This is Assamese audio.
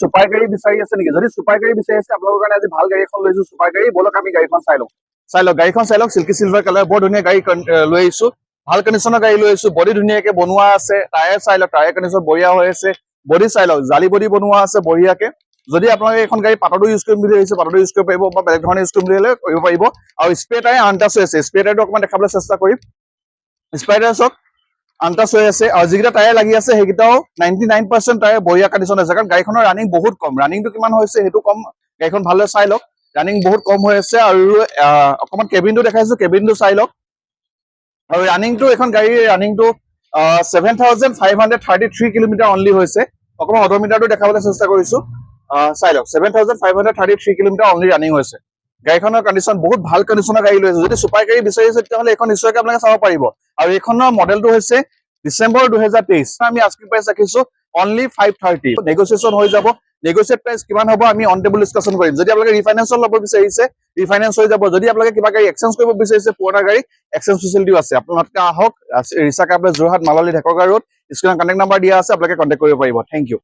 সুপাৰ গাড়ী বিচাৰি আছে নেকি? যদি সুপাৰ গাড়ী বিচাৰি আছে আপোনালোকৰ কাৰণে আজি ভাল গাড়ী এখন লৈছো, সুপাৰ গাড়ী। বলক আমি গাড়ীখন চাই লওঁ। গাড়ীখন চাই লওক। চিল্কি চিলভাৰ কালাৰ, বৰ ধুনীয়া গাড়ী লৈ আহিছো। ভাল কণ্ডিশ্যনৰ গাড়ী লৈ আহিছো। বডি ধুনীয়াকে বনোৱা আছে। টায়াৰ চাই লওক, টায়াৰ কণ্ডিশ্যন বঢ়িয়া হৈ আছে। বডি চাই লওক, জালি বডি বনোৱা আছে বঢ়িয়াকে। যদি আপোনালোকে এখন গাড়ী পাততো ইউজ কৰিম বুলি ভাবিছে, পাততো ইউজ কৰিব পাৰিব, বা বেলেগ ধৰণে ইউজ কৰিম বুলি হ'লে কৰিব পাৰিব। আৰু স্প্ৰে টায়াৰ আনটাচ হৈ আছে। স্প্ৰে টায়াৰটো অকণমান দেখাবলৈ চেষ্টা কৰিম। স্প্ৰে টায়াৰ চাওক, আনটাচ হৈ আছে। আৰু যিকেইটা টায়াৰ লাগি আছে সেইকেইটাও 99% টায়াৰ বঢ়িয়া কণ্ডিশ্যন আছে। কাৰণ গাড়ীখনৰ ৰানিং বহুত কম। ৰানিংটো কিমান হৈছে সেইটো কম। গাড়ীখন ভালদৰে চাই লওক। ৰানিং বহুত কম হৈ আছে। আৰু অকণমান কেবিনটো দেখাইছো, কেবিনটো চাই লওক। আৰু ৰানিংটো এখন গাড়ীৰ ৰানিংটো 7,533 কিলোমিটাৰ অনলি হৈছে। অকণমান অডোমিটাৰটো দেখাবলৈ চেষ্টা কৰিছো। চাই লওক, 7,533 কিলোমিটাৰ অনলি ৰানিং হৈছে। গাড়ীখনৰ কণ্ডিশ্যন বহুত ভাল কণ্ডিশ্যনৰ গাড়ী লৈ আছে। যদি চুপাৰ গাড়ী বিচাৰিছে তেতিয়াহ'লে এইখন নিশ্চয়কৈ আপোনালোকে চাব পাৰিব। আৰু এইখনৰ মডেলটো হৈছে ডিচেম্বৰ 2023। আমি আস্কিং প্ৰাইচ ৰাখিছো অনলি 530। নেগচিয়েশ্যন হৈ যাব। নেগচিয়েট প্ৰাইচ কিমান হ'ব আমি অন টেবুল ডিছকাশ্যন কৰিম। যদি আপোনালোকে ৰিফাইনেন্সত ল'ব বিচাৰিছে, ৰিফাইনেন্স হৈ যাব। যদি আপোনালোকে কিবা গাড়ী এক্সচেঞ্জ কৰিব বিচাৰিছে, পুৰণা গাড়ী এক্সচেঞ্জ ফেচিলিটিও আছে। আপোনালোকে আহক, ৰিচা কাপলে যোৰহাট, মাললি, ঢেকৰগাঁও ৰোড, স্ক্ৰীণত কণ্টেক্ট নাম্বাৰ দিয়া আছে, আপোনালোকে কণ্টেক্ট কৰিব পাৰিব। Thank U.